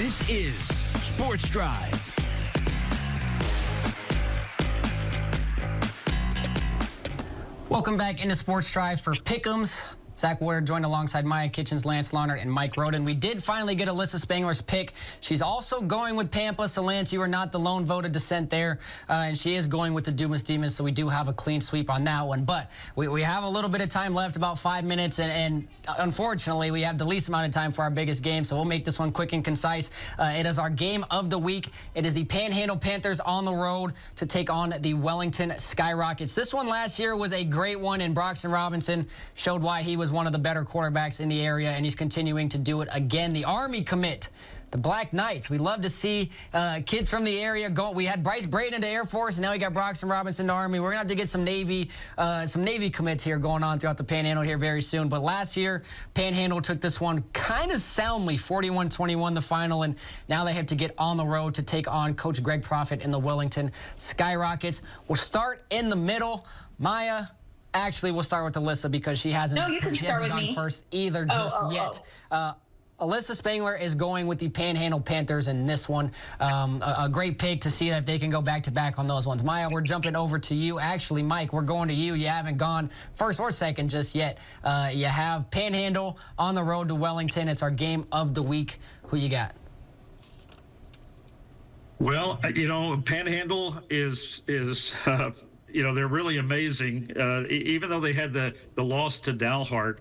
This is Sports Drive. Welcome back into Sports Drive for Pick'ems. Zach Warder joined alongside Maya Kitchens, Lance Larnert, and Mike Roden. We did finally get Alyssa Spangler's pick. She's also going with Pampa, so Lance, you are not the lone vote of dissent there. And she is going with the Dumas Demons, so we do have a clean sweep on that one. But we have a little bit of time left, about 5 minutes, and unfortunately, we have the least amount of time for our biggest game, so we'll make this one quick and concise. It is our game of the week. It is the Panhandle Panthers on the road to take on the Wellington Skyrockets. This one last year was a great one, and Broxton Robinson showed why he was one of the better quarterbacks in the area, and he's continuing to do it again. The Army commit, the Black Knights. We love to see kids from the area go. We had Bryce Braden to Air Force, and now we got Broxton Robinson to Army. We're gonna have to get some Navy commits here going on throughout the Panhandle here very soon. But last year, Panhandle took this one kind of soundly, 41-21 the final, and now they have to get on the road to take on Coach Greg Profit and the Wellington Skyrockets. We'll start in the middle. Maya. Actually, we'll start with Alyssa because she hasn't, gone first either yet. Alyssa Spangler is going with the Panhandle Panthers in this one. A great pick to see if they can go back-to-back on those ones. Maya, we're jumping over to you. Actually, Mike, we're going to you. You haven't gone first or second just yet. You have Panhandle on the road to Wellington. It's our game of the week. Who you got? Well, Panhandle is they're really amazing. Even though they had the loss to Dalhart,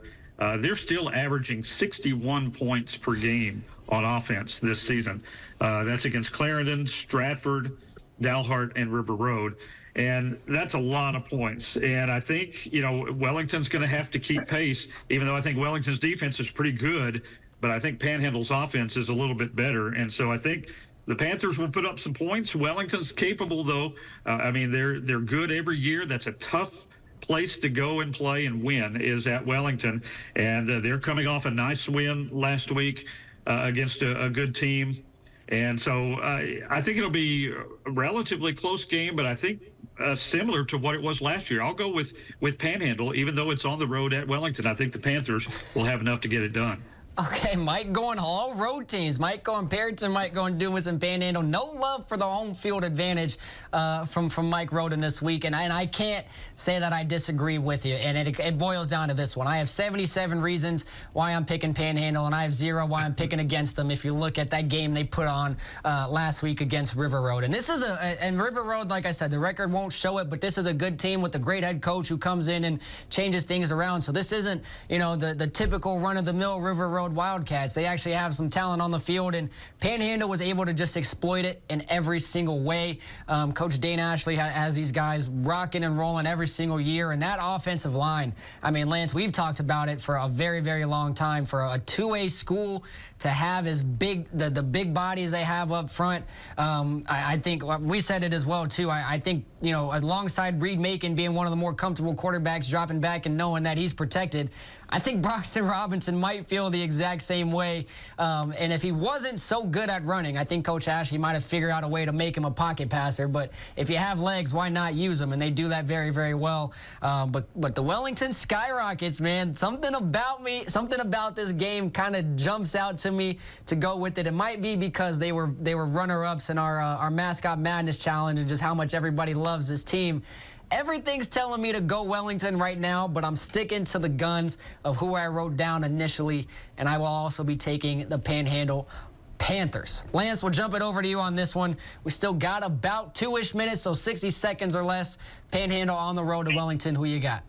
they're still averaging 61 points per game on offense this season. That's against Clarendon, Stratford, Dalhart, and River Road. And that's a lot of points. And I think, Wellington's going to have to keep pace, even though I think Wellington's defense is pretty good. But I think Panhandle's offense is a little bit better. And so I think the Panthers will put up some points. Wellington's capable, though. They're good every year. That's a tough place to go and play and win is at Wellington. And they're coming off a nice win last week against a good team. And so I think it'll be a relatively close game, but I think similar to what it was last year. I'll go with Panhandle, even though it's on the road at Wellington. I think the Panthers will have enough to get it done. Okay, Mike going all road teams. Mike going Perryton, Mike going Dumas and Panhandle. No love for the home field advantage from Mike Roden this week. And I can't say that I disagree with you. And it boils down to this one. I have 77 reasons why I'm picking Panhandle, and I have 0 why I'm picking against them if you look at that game they put on last week against River Road. And this is and River Road, like I said, the record won't show it, but this is a good team with a great head coach who comes in and changes things around. So this isn't, the typical run-of-the-mill River Road Wildcats. They actually have some talent on the field, and Panhandle was able to just exploit it in every single way. Coach Dane Ashley has these guys rocking and rolling every single year, and that offensive line, Lance, we've talked about it for a very, very long time. For a two-way school to have as big, the big bodies they have up front, I think we said it as well, too. I think, alongside Reed Macon being one of the more comfortable quarterbacks, dropping back and knowing that he's protected, I think Broxton Robinson might feel the exact same way. And if he wasn't so good at running, I think Coach Ashley might have figured out a way to make him a pocket passer. But if you have legs, why not use them? And they do that very, very well. But the Wellington Skyrockets, man, something about this game kind of jumps out to me to go with it. It might be because they were runner-ups in our Mascot Madness Challenge and just how much everybody loves this team. Everything's telling me to go Wellington right now, but I'm sticking to the guns of who I wrote down initially, and I will also be taking the Panhandle Panthers. Lance, we'll jump it over to you on this one. We still got about 2-ish minutes, so 60 seconds or less. Panhandle on the road to Wellington. Who you got?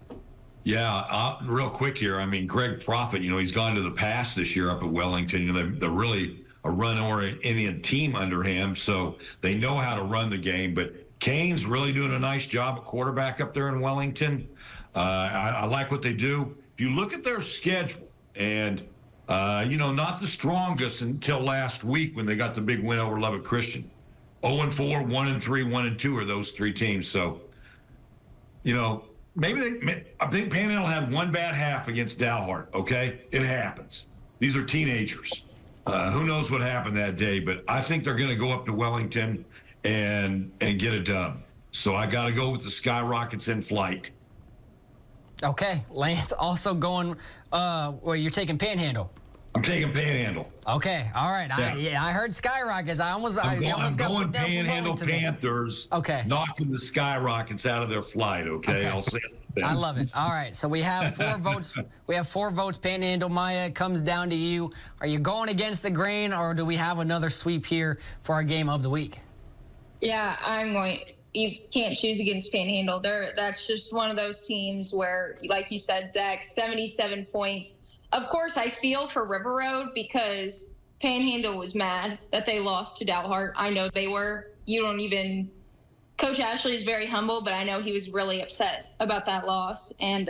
Yeah, real quick here. Greg Profit, he's gone to the pass this year up at Wellington. They're really a run-oriented team under him, so they know how to run the game, but Kane's really doing a nice job at quarterback up there in Wellington. I like what they do. If you look at their schedule, and, not the strongest until last week when they got the big win over Lubbock Christian. 0-4, 1-3, 1-2 are those three teams. So, I think Panhandle had one bad half against Dalhart, okay? It happens. These are teenagers. Who knows what happened that day, but I think they're going to go up to Wellington and get a dub. So I got to go with the Skyrockets in flight. Okay, Lance also going, you're taking Panhandle. I'm taking Panhandle. Okay, all right. Yeah. I heard Skyrockets. I almost got going put down for Panhandle Wellington. Panthers. Okay. Knocking the Skyrockets out of their flight. Okay. I'll say it. I love it. All right, so we have 4 votes. We have 4 votes. Panhandle. Maya, it comes down to you. Are you going against the grain, or do we have another sweep here for our game of the week? Yeah, I'm going. You can't choose against Panhandle. That's just one of those teams where, like you said, Zach, 77 points. Of course, I feel for River Road because Panhandle was mad that they lost to Dalhart. I know they were. Coach Ashley is very humble, but I know he was really upset about that loss. And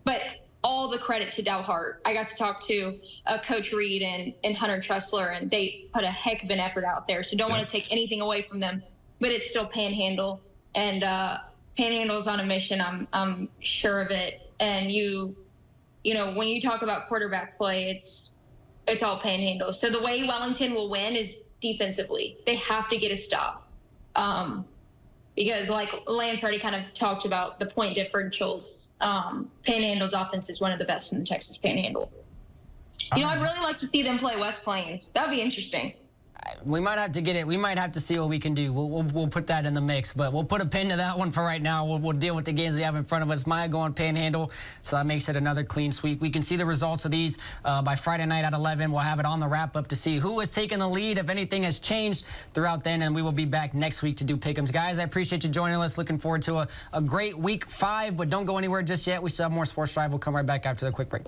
but all the credit to Dalhart. I got to talk to Coach Reed and Hunter Tressler, and they put a heck of an effort out there. So don't want to take anything away from them, but it's still Panhandle, and Panhandle's on a mission. I'm sure of it. And you know, when you talk about quarterback play, it's all Panhandle. So the way Wellington will win is defensively. They have to get a stop. Because like Lance already kind of talked about the point differentials, Panhandle's offense is one of the best in the Texas Panhandle. You know, I'd really like to see them play West Plains. That'd be interesting. We might have to get it. We might have to see what we can do. We'll put that in the mix, but we'll put a pin to that one for right now. We'll deal with the games we have in front of us. Maya going Panhandle, so that makes it another clean sweep. We can see the results of these by Friday night at 11. We'll have it on the wrap-up to see who has taken the lead, if anything has changed throughout then, and we will be back next week to do pick'ems. Guys, I appreciate you joining us. Looking forward to a great week 5, but don't go anywhere just yet. We still have more Sports Drive. We'll come right back after the quick break.